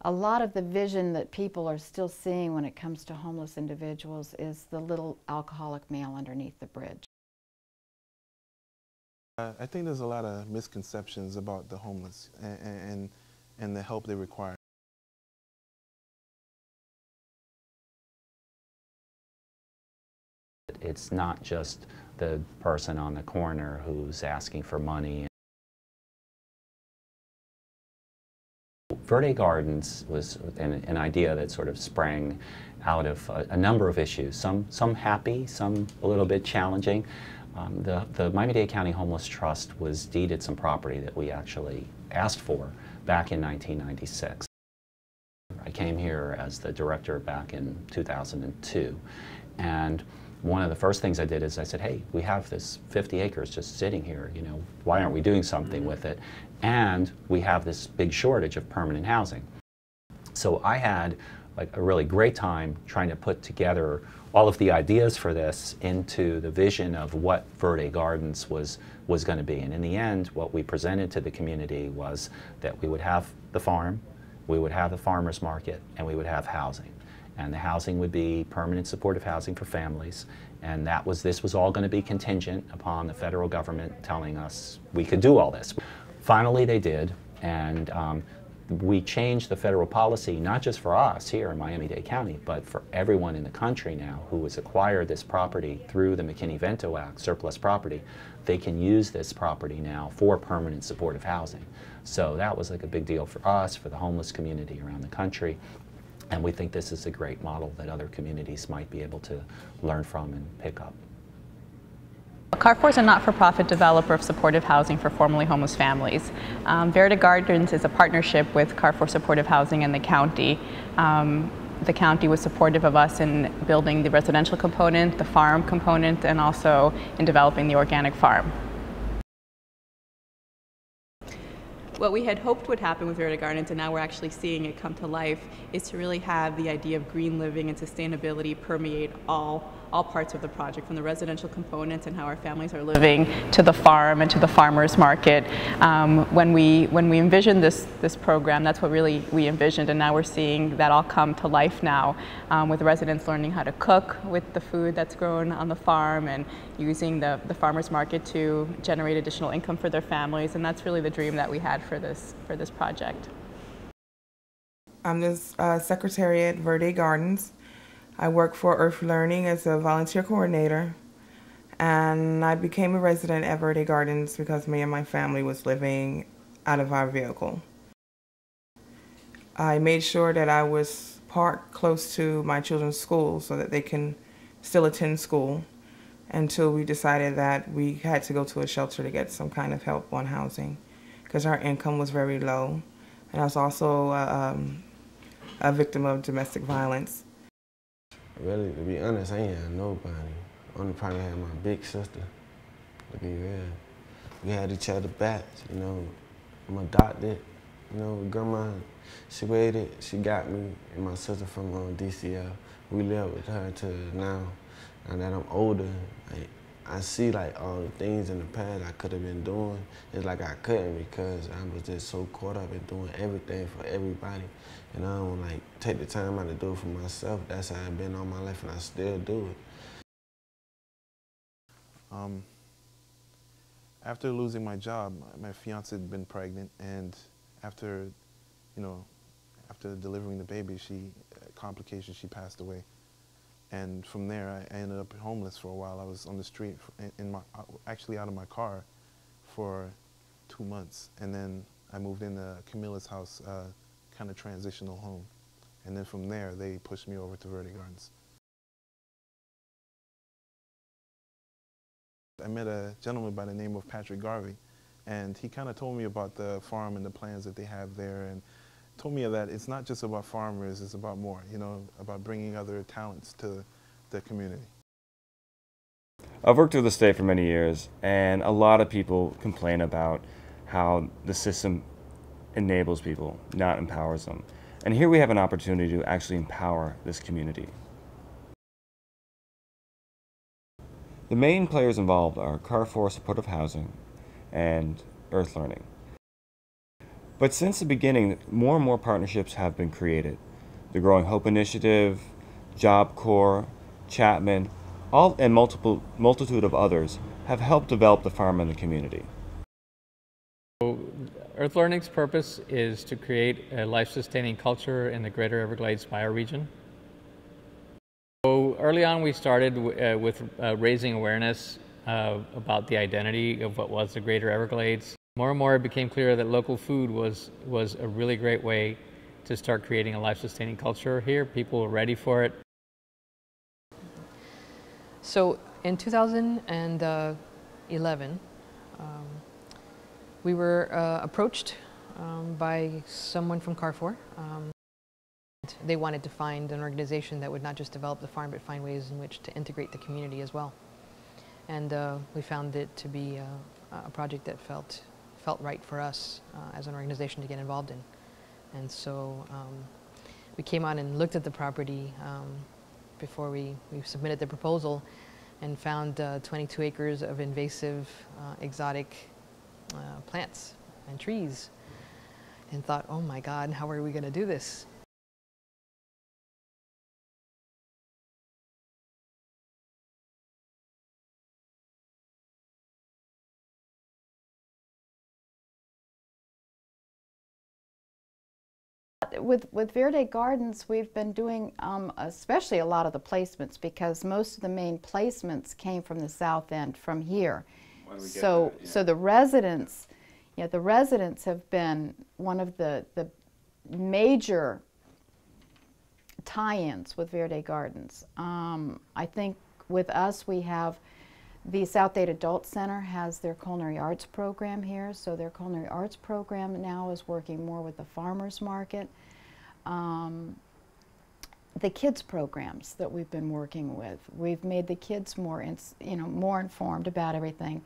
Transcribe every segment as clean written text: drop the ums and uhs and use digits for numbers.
A lot of the vision that people are still seeing when it comes to homeless individuals is the little alcoholic male underneath the bridge. I think there's a lot of misconceptions about the homeless and the help they require. It's not just the person on the corner who's asking for money. Verde Gardens was an idea that sort of sprang out of a number of issues, some happy, some a little bit challenging. The Miami-Dade County Homeless Trust was deeded some property that we actually asked for back in 1996. I came here as the director back in 2002, and one of the first things I did is I said, hey, we have this 50 acres just sitting here, you know, why aren't we doing something with it? And we have this big shortage of permanent housing. So I had like a really great time trying to put together all of the ideas for this into the vision of what Verde Gardens was going to be. And in the end, what we presented to the community was that we would have the farm, we would have the farmer's market, and we would have housing. And the housing would be permanent supportive housing for families. And this was all going to be contingent upon the federal government telling us we could do all this. Finally, they did, and we changed the federal policy, not just for us here in Miami-Dade County, but for everyone in the country now who has acquired this property through the McKinney-Vento Act, surplus property. They can use this property now for permanent supportive housing. So that was like a big deal for us, for the homeless community around the country. And we think this is a great model that other communities might be able to learn from and pick up. Carrefour is a not-for-profit developer of supportive housing for formerly homeless families. Verde Gardens is a partnership with Carrefour Supportive Housing and the county. The county was supportive of us in building the residential component, the farm component, and also in developing the organic farm. What we had hoped would happen with Verde Gardens, and now we're actually seeing it come to life, is to really have the idea of green living and sustainability permeate all parts of the project, from the residential components and how our families are living to the farm and to the farmers market. When we envisioned this program, that's what really we envisioned, and now we're seeing that all come to life now, with residents learning how to cook with the food that's grown on the farm and using the farmers market to generate additional income for their families, and that's really the dream that we had for this project. I'm the secretary at Verde Gardens. I work for Earth Learning as a volunteer coordinator, and I became a resident at Verde Gardens because me and my family was living out of our vehicle. I made sure that I was parked close to my children's school so that they can still attend school until we decided that we had to go to a shelter to get some kind of help on housing because our income was very low, and I was also a victim of domestic violence. Really, to be honest, I ain't had nobody. Only probably had my big sister, to be real. We had each other back, you know. I'm adopted, you know, grandma, she waited, she got me and my sister from DCL. We lived with her till now. Now that I'm older, I see like all the things in the past I could have been doing. It's like I couldn't because I was just so caught up in doing everything for everybody. And I don't like take the time out to do it for myself. That's how I've been all my life, and I still do it. After losing my job, my fiance had been pregnant, and after delivering the baby, complications, she passed away. And from there, I ended up homeless for a while. I was on the street, actually out of my car for 2 months. And then I moved into Camilla's house, kind of transitional home. And then from there, they pushed me over to Verde Gardens. I met a gentleman by the name of Patrick Garvey, and he kind of told me about the farm and the plans that they have there, and told me that it's not just about farmers, it's about more, you know, about bringing other talents to the community. I've worked through the state for many years, and a lot of people complain about how the system enables people, not empowers them. And here we have an opportunity to actually empower this community. The main players involved are Carrefour Supportive Housing and Earth Learning. But since the beginning, more and more partnerships have been created. The Growing Hope Initiative, Job Corps, Chapman, and multitude of others have helped develop the farm in the community. Earth Learning's purpose is to create a life-sustaining culture in the greater Everglades bioregion. So early on we started with raising awareness about the identity of what was the greater Everglades. More and more it became clear that local food was a really great way to start creating a life-sustaining culture here. People were ready for it. So in 2011, we were approached by someone from Carrefour. They wanted to find an organization that would not just develop the farm, but find ways in which to integrate the community as well. And we found it to be a project that felt right for us as an organization to get involved in. And so we came on and looked at the property before we submitted the proposal, and found 22 acres of invasive exotic plants and trees, and thought, oh my God, how are we going to do this? With Verde Gardens, we've been doing especially a lot of the placements, because most of the main placements came from the south end, from here. So the residents, the residents have been one of the major tie-ins with Verde Gardens. I think with us we have the South-Dade Adult Center has their culinary arts program here, so their culinary arts program now is working more with the farmers market. The kids programs that we've been working with, we've made the kids more, more informed about everything.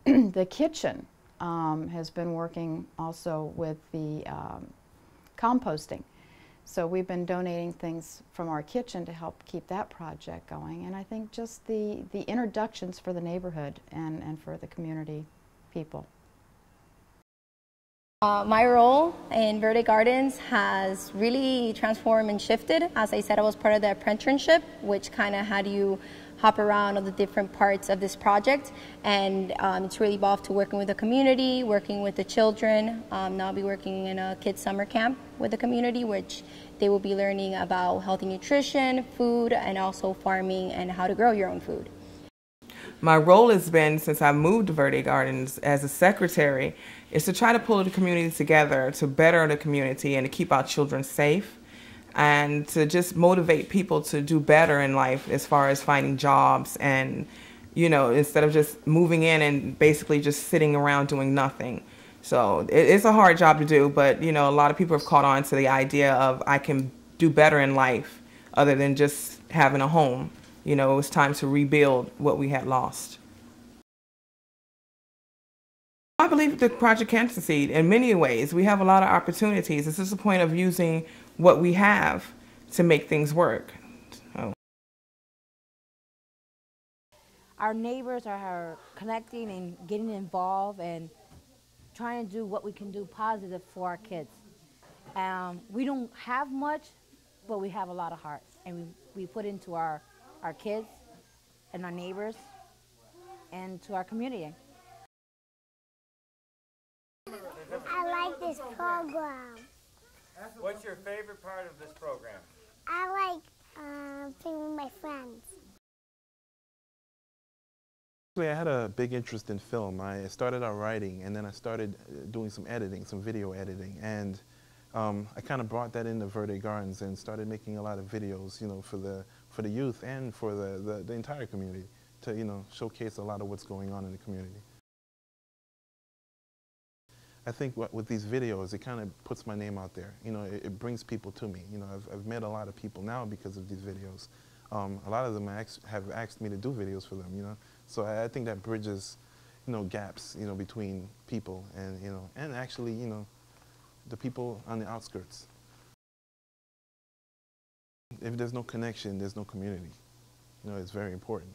The kitchen has been working also with the composting. So we've been donating things from our kitchen to help keep that project going. And I think just the introductions for the neighborhood and for the community people. My role in Verde Gardens has really transformed and shifted. As I said, I was part of the apprenticeship, which kind of had you hop around all the different parts of this project, and it's really evolved to working with the community, working with the children. Now I'll be working in a kids summer camp with the community, which they will be learning about healthy nutrition, food, and also farming and how to grow your own food. My role has been, since I moved to Verde Gardens as a secretary, is to try to pull the community together to better the community and to keep our children safe, and to just motivate people to do better in life as far as finding jobs, and instead of just moving in and basically just sitting around doing nothing. So it's a hard job to do, but a lot of people have caught on to the idea of I can do better in life other than just having a home. It was time to rebuild what we had lost. I believe the project can succeed in many ways. We have a lot of opportunities. It's just a point of using what we have to make things work. So. Our neighbors are connecting and getting involved and trying to do what we can do positive for our kids. We don't have much, but we have a lot of heart, and we put into our kids and our neighbors and to our community. I like this program. What's your favorite part of this program? I like playing with my friends. I had a big interest in film. I started out writing, and then I started doing some editing, some video editing, and I kind of brought that into Verde Gardens and started making a lot of videos, for the youth and for the entire community, to showcase a lot of what's going on in the community. I think with these videos, it kind of puts my name out there. It brings people to me. I've met a lot of people now because of these videos. A lot of them have asked me to do videos for them. So I think that bridges, gaps, between people and actually, the people on the outskirts. If there's no connection, there's no community. It's very important.